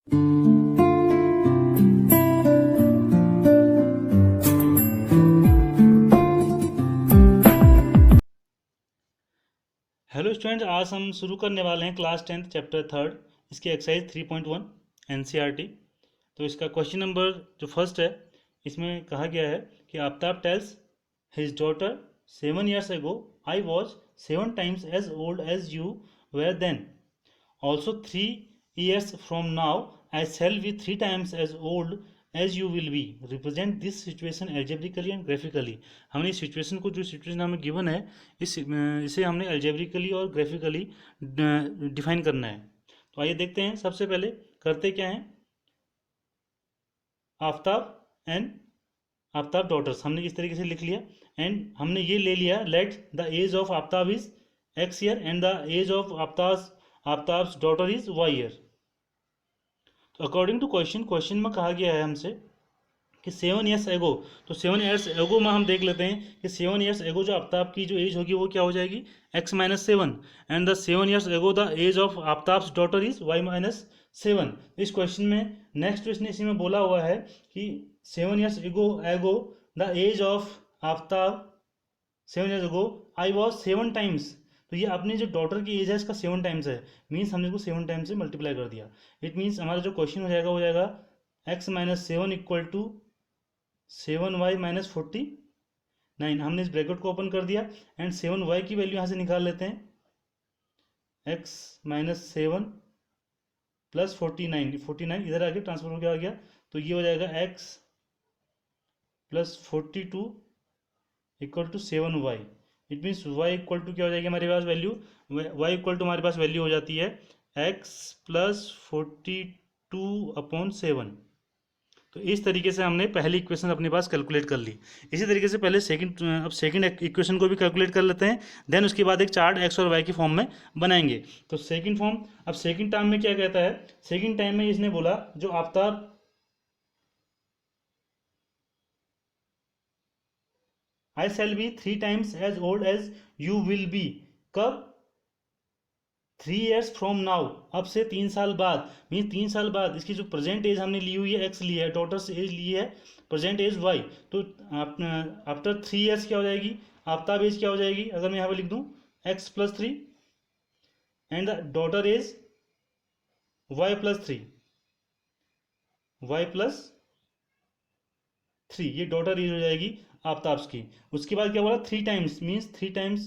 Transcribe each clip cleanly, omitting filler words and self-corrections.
Hello student, आज हम शुरू करने वाले हैं क्लास 10th चैप्टर 3 इसकी एक्सरसाइज 3.1 एनसीईआरटी। तो इसका क्वेश्चन नंबर जो फर्स्ट है, इसमें कहा गया है कि Aftab tales his daughter 7 years ago I was 7 times as old as you were then. Also 3 years from now I shall be 3 times as old as you will be. Represent this situation algebraically and graphically. हमने इस situation को, जो situation हमें given है, इसे हमने algebraically और graphically define करना है। तो आइए देखते हैं। सबसे पहले करते क्या हैं, आफ्ताब एंड आफ्ताब डॉटर्स हमने इस तरीके से लिख लिया, एंड हमने ये ले लिया let the age of Aftab is x year and the age of Aftab's daughter is y year. तो अकॉर्डिंग टू क्वेश्चन में कहा गया है हमसे कि 7 years एगो, तो 7 years एगो में हम देख लेते हैं कि 7 years एगो जो आफ्ताब की जो एज होगी वो क्या हो जाएगी, x-7, and the 7 years ago the age of Aftab's daughter is y-7। इस क्वेश्चन में नेक्स्ट क्वेश्चन इसी में बोला हुआ है कि 7 years ago the age of Aftab 7 years एगो आई वॉज 7 times। तो ये अपनी जो डॉटर की एज है इसका 7 times है, मीन्स हमने इसको 7 times से मल्टीप्लाई कर दिया। इट मीन्स हमारा जो क्वेश्चन हो जाएगा वो जाएगा x-7 इक्वल टू 7y-49। हमने इस ब्रैकेट को ओपन कर दिया एंड 7y की वैल्यू यहाँ से निकाल लेते हैं, x-7 प्लस 49 इधर आके ट्रांसफर हो गया, तो ये हो जाएगा x plus 42 equal to 7y। It means y equal to क्या हो जाएगी हमारे पास वैल्यू, y इक्वल टू हमारे पास वैल्यू हो जाती है x प्लस 42/7। तो इस तरीके से हमने पहली इक्वेशन अपने पास कैलकुलेट कर ली। इसी तरीके से पहले सेकंड इक्वेशन को भी कैलकुलेट कर लेते हैं, देन उसके बाद एक चार्ट x और y की फॉर्म में बनाएंगे। तो सेकंड फॉर्म, अब सेकंड टर्म में क्या कहता है, सेकंड टाइम में इसने बोला जो आफ्ताब आई shall be 3 times as old as you will be। कब, 3 years from now, अब से 3 साल बाद, मीन 3 साल बाद। इसकी जो प्रेजेंट एज हमने ली हुई है x ली है, डॉटर्स एज ली है, प्रेजेंट एज y। तो आफ्टर 3 years क्या हो जाएगी, आफ्ताब एज क्या हो जाएगी, अगर मैं यहाँ पे लिख दूँ x plus 3 and the daughter age y plus 3, ये डॉटर एज हो जाएगी आफ्ताब्स की। उसके बाद क्या बोला, 3 times, मीन्स 3 times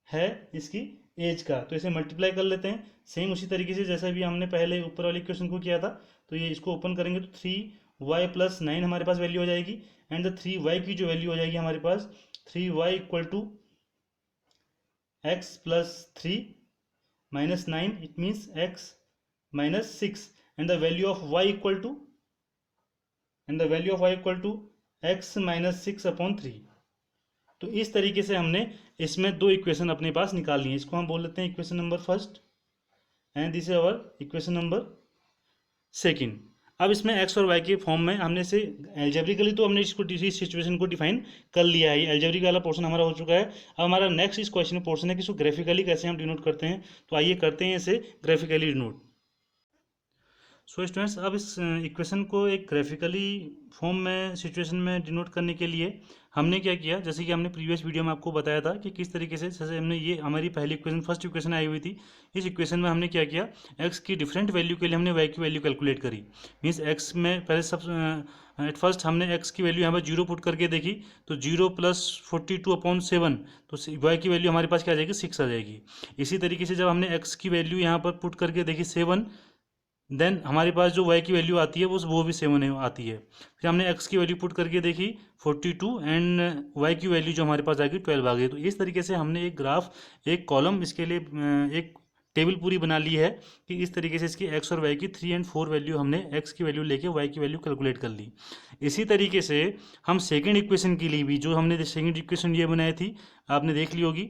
है इसकी एज का, तो इसे मल्टीप्लाई कर लेते हैं सेम उसी तरीके से जैसा भी हमने पहले ऊपर वाली क्वेश्चन को किया था। तो ये इसको ओपन करेंगे तो 3y प्लस 9 हमारे पास वैल्यू हो जाएगी, एंड द 3y की जो वैल्यू हो जाएगी हमारे पास 3y equal to x plus 3 minus 9, it means x minus 6, and the value of y equal to x minus 6/3। तो इस तरीके से हमने इसमें दो इक्वेशन अपने पास निकाल ली है। इसको हम बोल लेते हैं equation number first, and this is our equation number second. अब इसमें x और y के फॉर्म में हमने से एल्जेब्रिकली तो हमने इसको इस सिचुएशन को डिफाइन कर लिया है, एल्जेब्रिक वाला पोर्शन हमारा हो चुका है। अब हमारा नेक्स्ट इस क्वेश्चन पोर्शन है कि इसको ग्राफिकली कैसे हम डिनोट करते हैं। तो आइए करते हैं इसे ग्राफिकली डिनोट। सो स्टूडेंट्स, अब इस इक्वेशन को एक ग्राफिकली फॉर्म में सिचुएशन में डिनोट करने के लिए हमने क्या किया, जैसे कि हमने प्रीवियस वीडियो में आपको बताया था कि किस तरीके से, जैसे हमने ये हमारी पहली इक्वेशन फर्स्ट इक्वेशन आई हुई थी, इस इक्वेशन में हमने क्या किया, x की डिफरेंट वैल्यू के लिए हमने y की वैल्यू कैलकुलेट करी। मीन्स x में पहले सब एट फर्स्ट हमने x की वैल्यू यहाँ पर 0 पुट करके देखी, तो 0 प्लस 42/7, तो y की वैल्यू हमारे पास क्या आ जाएगी, 6 आ जाएगी। इसी तरीके से जब हमने x की वैल्यू यहाँ पर पुट करके देखी 7, देन हमारे पास जो y की वैल्यू आती है वो भी 7 आती है। फिर हमने x की वैल्यू पुट करके देखी 42, एंड y की वैल्यू जो हमारे पास आ गई 12 आ गई। तो इस तरीके से हमने एक ग्राफ, एक कॉलम, इसके लिए एक टेबल पूरी बना ली है कि इस तरीके से इसकी x और y की 3 और 4 वैल्यू हमने x की वैल्यू लेके y की वैल्यू कैलकुलेट कर ली। इसी तरीके से हम सेकेंड इक्वेशन के लिए भी, जो हमने सेकेंड इक्वेशन ये बनाई थी, आपने देख ली होगी,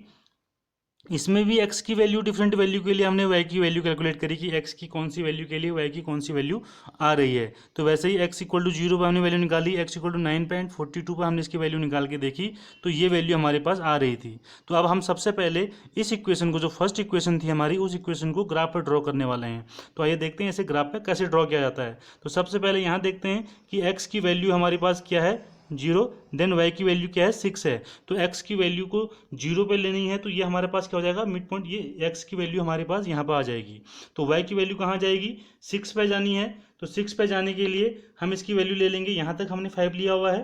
इसमें भी x की वैल्यू डिफरेंट वैल्यू के लिए हमने y की वैल्यू कैलकुलेट करी कि x की कौन सी वैल्यू के लिए y की कौन सी वैल्यू आ रही है। तो वैसे ही x इक्वल टू 0 पर हमने वैल्यू निकाली, x इक्वल टू 9.42 पर हमने इसकी वैल्यू निकाल के देखी, तो ये वैल्यू हमारे पास आ रही थी। तो अब हम सबसे पहले इस इक्वेशन को, जो फर्स्ट इक्वेशन थी हमारी, उस इक्वेशन को ग्राफ पर ड्रॉ करने वाले हैं। तो आइए देखते हैं इसे ग्राफ पर कैसे ड्रॉ किया जाता है। तो सबसे पहले यहाँ देखते हैं कि x की वैल्यू हमारे पास क्या है, 0, देन y की वैल्यू क्या है, 6 है। तो x की वैल्यू को 0 पे लेनी है, तो ये हमारे पास क्या हो जाएगा, मिड पॉइंट, ये x की वैल्यू हमारे पास यहाँ पर आ जाएगी। तो y की वैल्यू कहाँ जाएगी, 6 पे जानी है। तो 6 पे जाने के लिए हम इसकी वैल्यू ले लेंगे, यहाँ तक हमने 5 लिया हुआ है,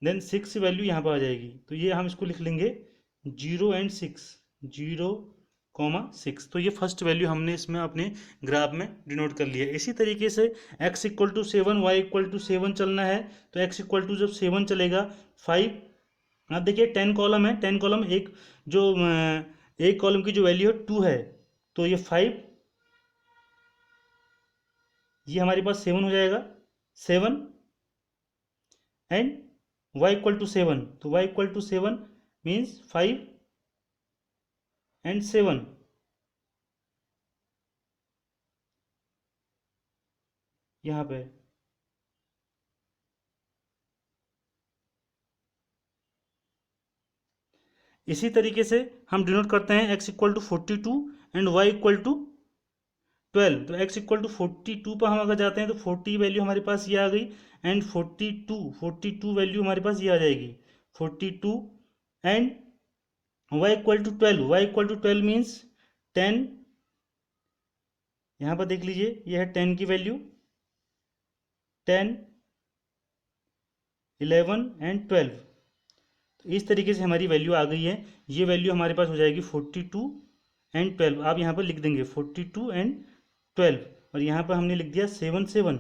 देन 6 वैल्यू यहाँ पर आ जाएगी। तो ये हम इसको लिख लेंगे 0 एंड 6, 0, 6। तो ये फर्स्ट वैल्यू हमने इसमें अपने ग्राफ में डिनोट कर लिया। इसी तरीके से x equal to 7, Y equal to 7 चलना है। तो x इक्वल टू जब 7 चलेगा, 5, अब देखिए 10 कॉलम है, 10 कॉलम, एक कॉलम की जो वैल्यू है 2 है, तो ये 5, ये हमारे पास 7 हो जाएगा, 7 एंड y इक्वल टू 7। तो y equal to 7 means 5 and 7, यहाँ पे। इसी तरीके से हम डिनोट करते हैं x equal to 42 and y equal to 12। तो x इक्वल टू 42 पर हम अगर जाते हैं तो 40 वैल्यू हमारे पास ये आ गई, एंड 42 वैल्यू हमारे पास ये आ जाएगी, 42, and y equal to 12, y equal to 12 means 10, यहाँ पर देख लीजिए ये है 10 की वैल्यू, 10, 11 एंड 12। तो इस तरीके से हमारी वैल्यू आ गई है। ये वैल्यू हमारे पास हो जाएगी 42 एंड 12। आप यहाँ पर लिख देंगे 42 एंड 12, और यहाँ पर हमने लिख दिया 7 7,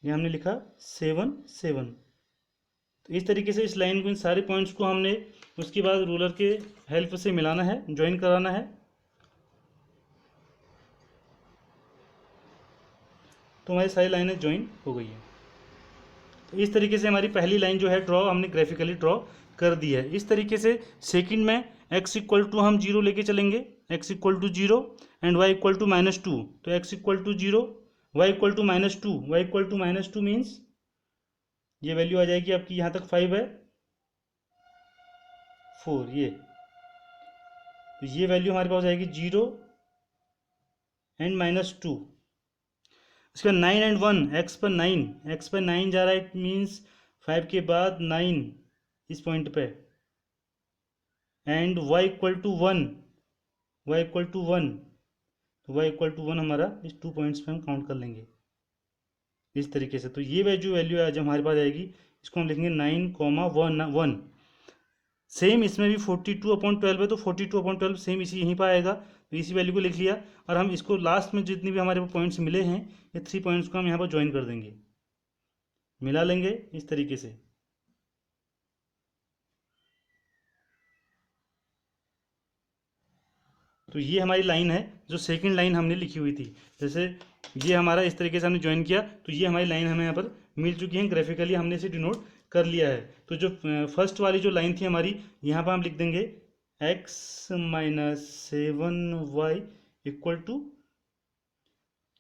ये हमने लिखा 7 7। तो इस तरीके से इस लाइन को, इन सारे पॉइंट्स को हमने उसके बाद रूलर के हेल्प से मिलाना है, ज्वाइन कराना है। तो हमारी सारी लाइनें ज्वाइन हो गई हैं। तो इस तरीके से हमारी पहली लाइन जो है ड्रॉ हमने ग्राफिकली ड्रॉ कर दी है। इस तरीके से सेकंड में x इक्वल टू हम 0 लेके चलेंगे, x equal to 0 and y equal to -2। तो x equal to 0, y equal to -2, y equal to -2 means ये वैल्यू आ जाएगी आपकी, यहाँ तक 5 है, 4, ये। तो ये वैल्यू हमारे पास आएगी 0 एंड -2। इसके बाद 9 एंड 1, एक्स पर 9, एक्स पर 9 जा रहा है, इट मीन्स 5 के बाद 9 इस पॉइंट पे, and y equal to 1, y equal to 1। तो y इक्वल टू 1 हमारा इस 2 पॉइंट्स पे हम काउंट कर लेंगे इस तरीके से। तो ये जो वैल्यू आज हमारे पास आएगी, इसको हम लिखेंगे 9,1,1। सेम इसमें भी 42/12 है, तो 42/12 सेम इसी यहीं पर आएगा, तो इसी वैल्यू को लिख लिया। और हम इसको लास्ट में जितनी भी हमारे पॉइंट्स मिले हैं, ये 3 पॉइंट्स को हम यहाँ पर ज्वाइन कर देंगे, मिला लेंगे इस तरीके से। तो ये हमारी लाइन है, जो सेकंड लाइन हमने लिखी हुई थी। जैसे ये हमारा इस तरीके से हमने ज्वाइन किया, तो ये हमारी लाइन हमें यहाँ पर मिल चुकी है, ग्राफिकली हमने इसे डिनोट कर लिया है। तो जो फर्स्ट वाली जो लाइन थी हमारी, यहाँ पर हम लिख देंगे x-7y इक्वल टू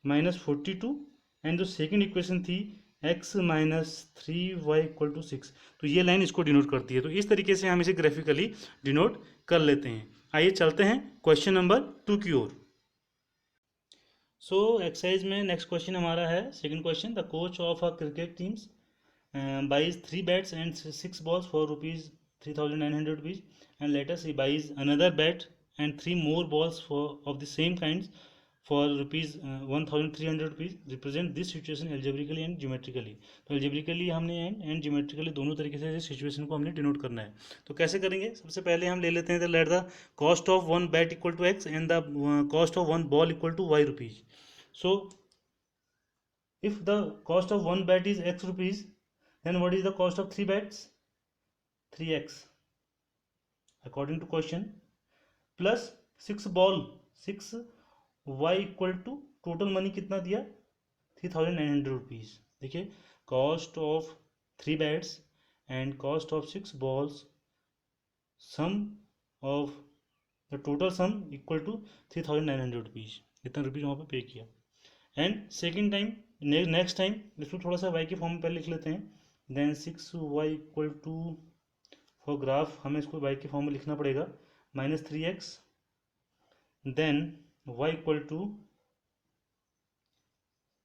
-42, एंड जो सेकंड इक्वेशन थी x-3y इक्वल टू 6। तो ये लाइन इसको डिनोट करती है। तो इस तरीके से हम इसे ग्राफिकली डिनोट कर लेते हैं। आइए चलते हैं क्वेश्चन नंबर 2 की ओर। सो एक्सरसाइज में नेक्स्ट क्वेश्चन हमारा है, second question, the coach of a cricket teams buys 3 bats and 6 balls for rupees 3,900 rupees, and later he buys another bat and 3 more balls for of the same kinds for rupees 1,300 rupees. Represent this situation algebraically and geometrically. तो algebraically हमने and geometrically दोनों तरीके से इस situation को हमने denote करना है। तो कैसे करेंगे, सबसे पहले हम ले लेते हैं, let the cost of 1 bat equal to x and the cost of 1 ball equal to y rupees. So if the cost of 1 bat is x rupees, then what is the cost of 3 bats? 3x according to question, plus 6 ball 6, y equal to total money कितना दिया, 3,900 rupees. देखिए cost of 3 bats and cost of 6 balls, sum of the total sum equal to 3900 rupees, इतना rupees वहाँ पे pay किया। And second time, next time इसको थोड़ा सा y के फॉर्म में पहले लिख लेते हैं। Then 6y equal to, for graph हमें इसको y के फॉर्म में लिखना पड़ेगा, -3x, then y equal to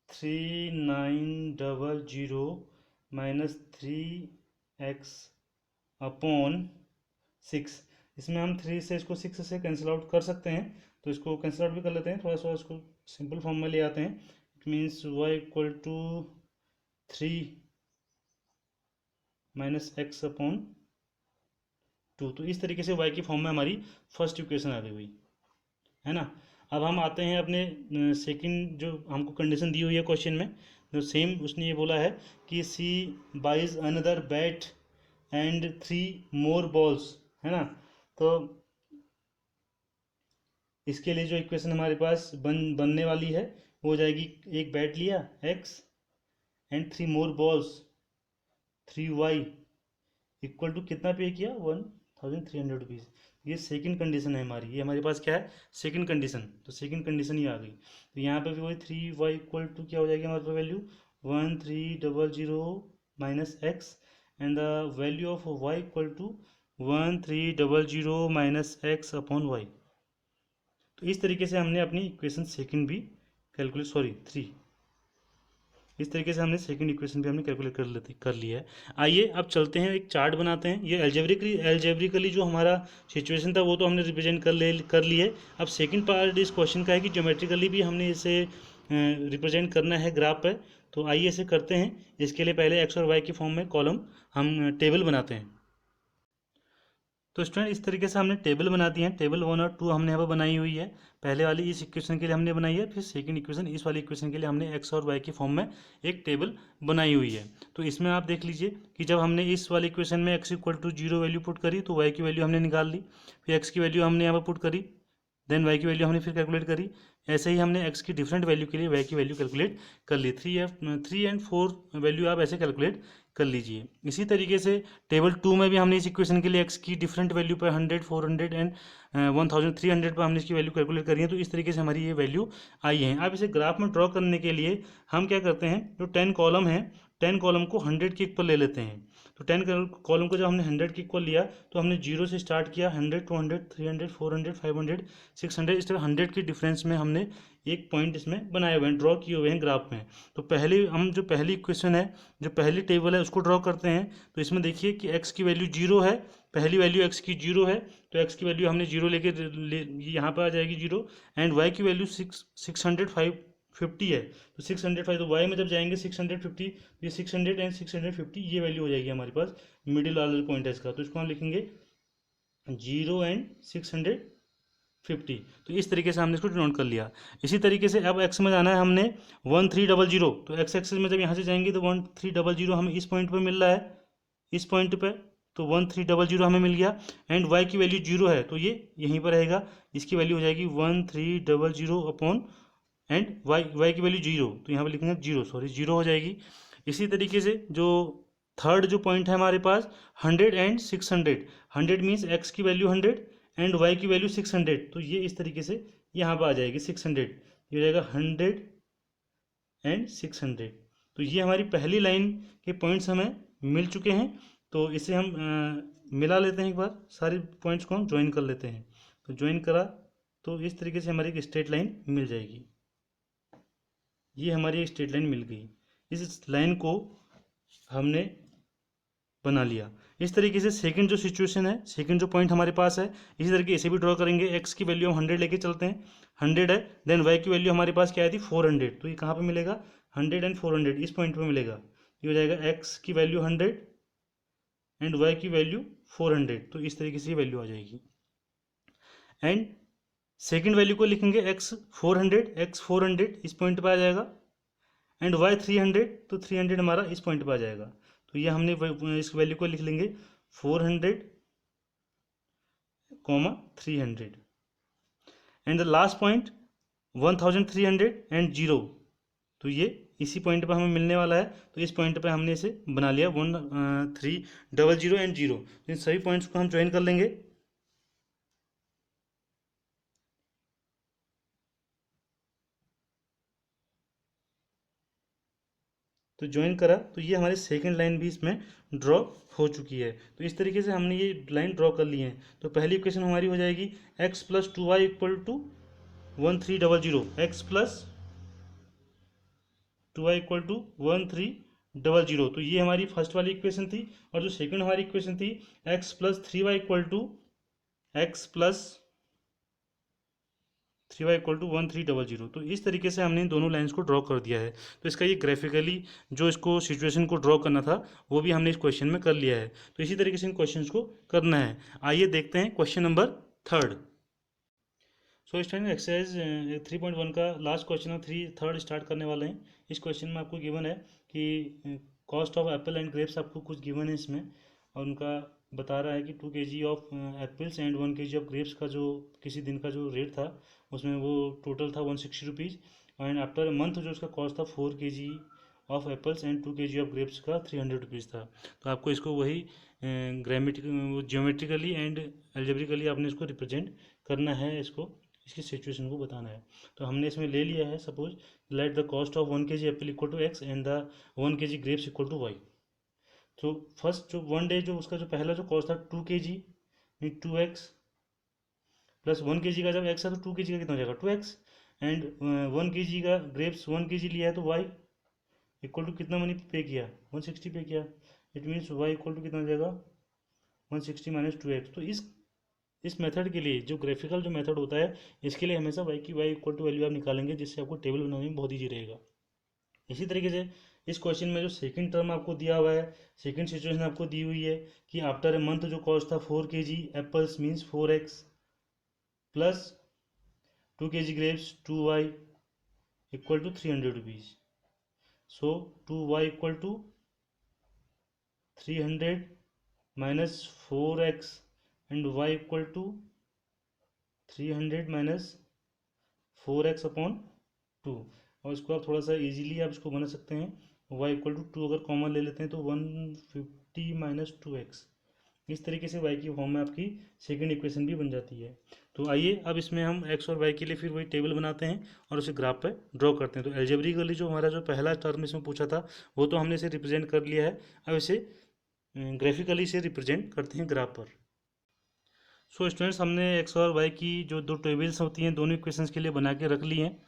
3900 -3x upon 6। इसमें हम 3 से इसको 6 से कैंसिल आउट कर सकते हैं, तो इसको कैंसिल आउट भी कर लेते हैं, थोड़ा सा इसको सिंपल फॉर्म में ले आते हैं। It means y equal to 3 -x upon 2। तो इस तरीके से y की फॉर्म में हमारी फर्स्ट इक्वेशन आ गई हुई है ना। अब हम आते हैं अपने सेकंड, जो हमको कंडीशन दी हुई है क्वेश्चन में, जो सेम उसने ये बोला है कि c buys another bat and 3 more balls, है ना। तो इसके लिए जो इक्वेशन हमारे पास बनने वाली है वो हो जाएगी, एक बैट लिया x and 3 more balls 3y equal to कितना पे किया, 1300 रुपीज़। ये सेकंड कंडीशन है हमारी, ये हमारे पास क्या है, सेकंड कंडीशन। तो सेकंड कंडीशन ही आ गई। तो यहाँ पे भी वही 3y इक्वल टू क्या हो जाएगी हमारे पास value, 1300 minus x, and the value of y equal to 1300 minus x upon y. तो इस तरीके से हमने अपनी इक्वेशन सेकंड भी कैलकुलेट, सॉरी 3, इस तरीके से हमने सेकंड इक्वेशन भी हमने कैलकुलेट कर लिया है। आइए अब चलते हैं, एक चार्ट बनाते हैं। ये एल्जेब्रिकली जो हमारा सिचुएशन था वो तो हमने रिप्रेजेंट कर ली है। अब सेकंड पार्ट इस क्वेश्चन का है कि ज्योमेट्रिकली भी हमने इसे रिप्रेजेंट करना है ग्राफ पे। तो आइए इसे करते हैं। इसके लिए पहले एक्स और वाई की फॉर्म में कॉलम हम टेबल बनाते हैं। तो स्टूडेंट इस तरीके से हमने टेबल बना दी है। टेबल 1 और 2 हमने यहाँ पर बनाई हुई है। पहले वाली इस इक्वेशन के लिए हमने बनाई है, फिर सेकंड इक्वेशन इस वाली इक्वेशन के लिए हमने एक्स और वाई की फॉर्म में एक टेबल बनाई हुई है। तो इसमें आप देख लीजिए कि जब हमने इस वाली इक्वेशन में X equal to 0 value put करी तो वाई की वैल्यू हमने निकाल ली, फिर एक्स की वैल्यू हमने यहाँ पर पुट करी, देन वाई की वैल्यू हमने फिर कैलकुलेट करी। ऐसे ही हमने एक्स की डिफरेंट वैल्यू के लिए वाई की वैल्यू कैलकुलेट कर ली। 3 एंड 4 वैल्यू आप ऐसे कैलकुलेट कर लीजिए। इसी तरीके से टेबल 2 में भी हमने इस इक्वेशन के लिए एक्स की डिफरेंट वैल्यू पर 100, 400 एंड 1300 पर हमने इसकी वैल्यू कैलकुलेट करी है। तो इस तरीके से हमारी ये वैल्यू आई है। अब इसे ग्राफ में ड्रॉ करने के लिए हम क्या करते हैं, जो 10 कॉलम है 10 कॉलम को 100 के इक्वल ले लेते हैं। तो 10 कॉलम को जब हमने 100 के इक्वल लिया तो हमने 0 से स्टार्ट किया, 100, 200, 300, 400, 500, 600, इस तरह 100 के डिफरेंस में हमने एक पॉइंट इसमें बनाए हुए हैं, ड्रॉ किए हुए हैं ग्राफ में। तो पहले हम जो पहली इक्वेशन है, जो पहली टेबल है उसको ड्रॉ करते हैं। तो इसमें देखिए कि x की वैल्यू 0 है, पहली वैल्यू x की 0 है, तो x की वैल्यू हमने 0 यहाँ पर आ जाएगी 0, एंड y की वैल्यू 650 है। तो 605, तो y में जब जाएंगे 650, ये 600 एंड 650 ये वैल्यू हो जाएगी हमारे पास, मिडिल वाला पॉइंट है इसका। तो इसको हम लिखेंगे 0 एंड 650। तो इस तरीके से हमने इसको डिनोट कर लिया। इसी तरीके से अब x में जाना है हमने 1300, तो x एक्सिस में जब यहाँ से जाएंगे तो 1300 हमें इस पॉइंट पे मिल रहा है, इस पॉइंट पे, तो 1300 हमें मिल गया। एंड y की वैल्यू 0 है तो ये यहीं पर रहेगा, इसकी वैल्यू हो जाएगी 1300 अपॉन, एंड y की वैल्यू 0, तो यहाँ पर लिखेंगे 0 हो जाएगी। इसी तरीके से जो थर्ड जो पॉइंट है हमारे पास 100 एंड 600, 100 मीन्स x की वैल्यू 100 एंड y की वैल्यू 600, तो ये इस तरीके से यहाँ पर आ जाएगी 600, ये हो जाएगा 100 एंड 600। तो ये हमारी पहली लाइन के पॉइंट्स हमें मिल चुके हैं। तो इसे हम मिला लेते हैं, एक बार सारे पॉइंट्स को हम ज्वाइन कर लेते हैं। तो ज्वाइन करा तो इस तरीके से हमारी एक स्ट्रेट लाइन मिल जाएगी। ये हमारी एक स्ट्रेट लाइन मिल गई। इस लाइन को हमने बना लिया। इस तरीके से सेकंड जो सिचुएशन है, सेकंड जो पॉइंट हमारे पास है, इसी तरीके इसे भी ड्रॉ करेंगे। एक्स की वैल्यू हम 100 लेके चलते हैं, 100 है, देन वाई की वैल्यू हमारे पास क्या आई थी 400, तो ये कहाँ पे मिलेगा 100 एंड 400 इस पॉइंट पे मिलेगा। ये हो जाएगा एक्स की वैल्यू 100 एंड वाई की वैल्यू 400, तो इस तरीके से ये वैल्यू आ जाएगी। एंड सेकेंड वैल्यू को लिखेंगे एक्स 400 इस पॉइंट पर आ जाएगा, एंड वाई 300, तो 300 हमारा इस पॉइंट पर आ जाएगा। तो ये हमने इस वैल्यू को लिख लेंगे 400, 300, and the last point 1300 and 0, तो ये इसी पॉइंट पर हमें मिलने वाला है। तो इस पॉइंट पर हमने इसे बना लिया 1300 एंड 0। इन सभी पॉइंट्स को हम ज्वाइन कर लेंगे। तो ज्वाइन करा तो ये हमारी सेकंड लाइन भी इसमें ड्रॉ हो चुकी है। तो इस तरीके से हमने ये लाइन ड्रॉ कर ली है। तो पहली इक्वेशन हमारी हो जाएगी x plus 2y equal to 1300, x plus 2y equal to 1300। तो ये हमारी फर्स्ट वाली इक्वेशन थी। और जो सेकंड हमारी इक्वेशन थी x plus 3y equal to 1300। तो इस तरीके से हमने इन दोनों लाइंस को ड्रॉ कर दिया है। तो इसका ये ग्राफिकली जो इसको सिचुएशन को ड्रॉ करना था वो भी हमने इस क्वेश्चन में कर लिया है। तो इसी तरीके से इन क्वेश्चंस को करना है। आइए देखते हैं question number 3। So student exercise 3.1 का लास्ट क्वेश्चन हम थर्ड स्टार्ट करने वाले हैं। इस क्वेश्चन में आपको गिवन है कि cost of Apple and grapes आपको कुछ गिवन है इसमें, और उनका बता रहा है कि 2 kg of apples and 1 kg of grapes का जो किसी दिन का जो रेट था उसमें वो टोटल था 160 रुपीज़, एंड आफ्टर मंथ जो उसका कॉस्ट था 4 kg of apples and 2 kg of grapes का 300 रुपीज़ था। तो आपको इसको वही ज्योमेट्रिकली एंड एल्जेब्रिकली आपने इसको रिप्रेजेंट करना है, इसकी सिचुएशन को बताना है। तो हमने इसमें ले लिया है, suppose let the cost of 1 kg apple equal to X and the 1 kg grapes equal to Y. तो फर्स्ट जो 1 डे जो उसका जो पहला जो कॉस्ट था 2 kg mean 2x plus 1 kg का जब x है तो 2 kg का कितना हो जाएगा 2x, एंड 1 kg का ग्रेप्स 1 kg लिया है तो y इक्वल टू कितना मनी पे किया 160 पे किया। It means y equal to कितना हो जाएगा 160 माइनस 2x। तो इस मेथड के लिए जो ग्राफिकल जो मेथड होता है इसके लिए हमेशा y इक्वल टू वैल्यू आप निकालेंगे, जिससे आपको टेबल बनाने में बहुत ईजी रहेगा। इसी तरीके से इस क्वेश्चन में जो सेकंड टर्म आपको दिया हुआ है, सेकंड सिचुएशन आपको दी हुई है कि आफ्टर ए मंथ जो कॉस्ट था 4 kg apples means 4x plus 2 kg grapes 2y equal to 300 rupees. So 2y equal to 300 minus 4x and y equal to 300 minus 4x upon 2। और इसको आप थोड़ा सा इजीली आप इसको बना सकते हैं, y इक्वल टू 2 अगर कॉमन ले लेते हैं तो 150 माइनस 2x। इस तरीके से y की फॉर्म में आपकी सेकंड इक्वेशन भी बन जाती है। तो आइए अब इसमें हम x और y के लिए फिर वही टेबल बनाते हैं और उसे ग्राफ पे ड्रॉ करते हैं। तो एल्जेब्रिकली जो हमारा जो पहला टर्म इसमें पूछा था वो तो हमने इसे रिप्रेजेंट कर लिया है। अब इसे ग्राफिकली इसे रिप्रेजेंट करते हैं ग्राफ पर। सो स्टूडेंट्स, हमने x और y की जो दो टेबल्स होती हैं दोनों इक्वेशंस के लिए बना के रख ली हैं।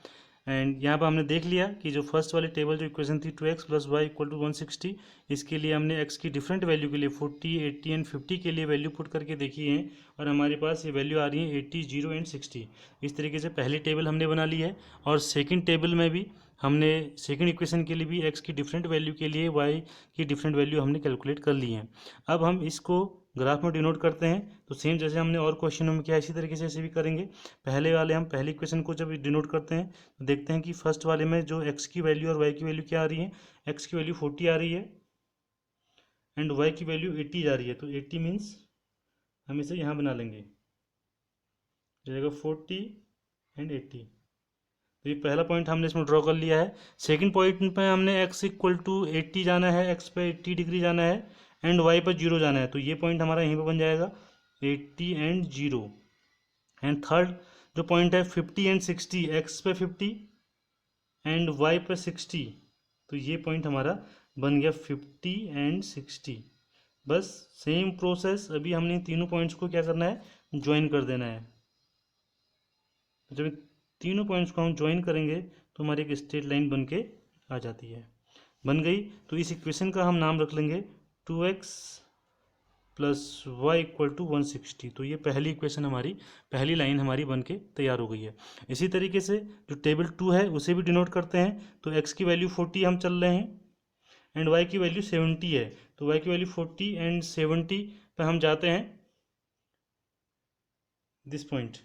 एंड यहाँ पर हमने देख लिया कि जो फर्स्ट वाली टेबल जो इक्वेशन थी 2x plus Y equal to 160, इसके लिए हमने x की डिफरेंट वैल्यू के लिए 40, 80 एंड 50 के लिए वैल्यू पुट करके देखी है, और हमारे पास ये वैल्यू आ रही है 80, 0 एंड 60। इस तरीके से पहली टेबल हमने बना ली है, और सेकंड टेबल में भी हमने सेकंड इक्वेशन के लिए भी x की डिफरेंट वैल्यू के लिए y की डिफरेंट वैल्यू हमने कैलकुलेट कर ली है। अब हम इसको ग्राफ में डिनोट करते हैं। तो सेम जैसे हमने और क्वेश्चनों में किया इसी तरीके से ऐसे भी करेंगे। पहले वाले हम पहली इक्वेशन को जब डिनोट करते हैं तो देखते हैं कि फर्स्ट वाले में जो x की वैल्यू और y की वैल्यू क्या आ रही है। x की वैल्यू 40 आ रही है एंड y की वैल्यू 80 जा रही है। तो 80 मीन्स हम इसे यहाँ बना लेंगे, जाएगा 40 एंड 80। तो ये पहला पॉइंट हमने इसमें ड्रॉ कर लिया है। सेकंड पॉइंट पे हमने x इक्वल टू 80 जाना है, x पे 80 डिग्री जाना है एंड y पर 0 जाना है। तो ये पॉइंट हमारा यहीं पे बन जाएगा 80 एंड 0। एंड थर्ड जो पॉइंट है 50 एंड 60, x पे 50 एंड y पे 60। तो ये पॉइंट हमारा बन गया 50 एंड 60। बस सेम प्रोसेस, अभी हमने तीनों पॉइंट्स को क्या करना है, ज्वाइन कर देना है। तो जब तीनों पॉइंट्स को हम ज्वाइन करेंगे तो हमारी एक स्ट्रेट लाइन बन के आ जाती है। बन गई। तो इस इक्वेशन का हम नाम रख लेंगे 2x plus Y equal to 160। तो ये पहली इक्वेशन हमारी, पहली लाइन हमारी बन के तैयार हो गई है। इसी तरीके से जो टेबल 2 है उसे भी डिनोट करते हैं। तो x की वैल्यू 40 हम चल रहे हैं एंड y की वैल्यू 70 है। तो y की वैल्यू 40 एंड 70 पे हम जाते हैं दिस पॉइंट।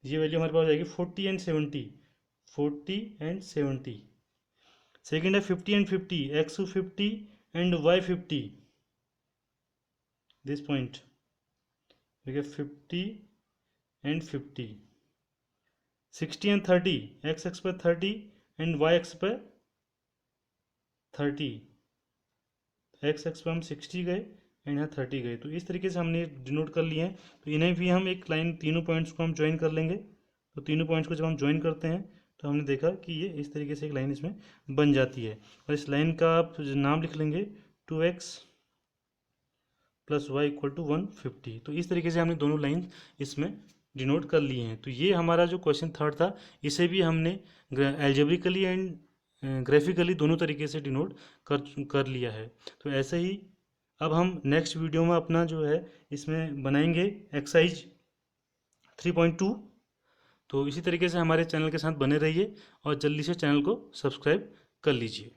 ये वैल्यू हमारे पास जाएगी 40 एंड 70, 40 एंड 70। सेकेंड है 50 and 50, x 50 and y 50, this point ठीक है 50 एंड 50। 60 एंड 30, x पे 30 एंड y पे 30। x पे हम 60 गए एंड यहाँ 30 गए। तो इस तरीके से हमने डिनोट कर लिए हैं। तो इन्हें भी हम एक लाइन, तीनों पॉइंट्स को हम ज्वाइन कर लेंगे। तो तीनों पॉइंट्स को जब हम ज्वाइन करते हैं तो हमने देखा कि ये इस तरीके से एक लाइन इसमें बन जाती है, और इस लाइन का आप नाम लिख लेंगे 2x plus Y equal to 150। तो इस तरीके से हमने दोनों लाइन इसमें डिनोट कर लिए हैं। तो ये हमारा जो क्वेश्चन थर्ड था, इसे भी हमने एल्जेब्रिकली एंड ग्राफिकली दोनों तरीके से डिनोट कर लिया है। तो ऐसे ही अब हम नेक्स्ट वीडियो में अपना जो है इसमें बनाएंगे एक्सरसाइज 3.2। तो इसी तरीके से हमारे चैनल के साथ बने रहिए और जल्दी से चैनल को सब्सक्राइब कर लीजिए।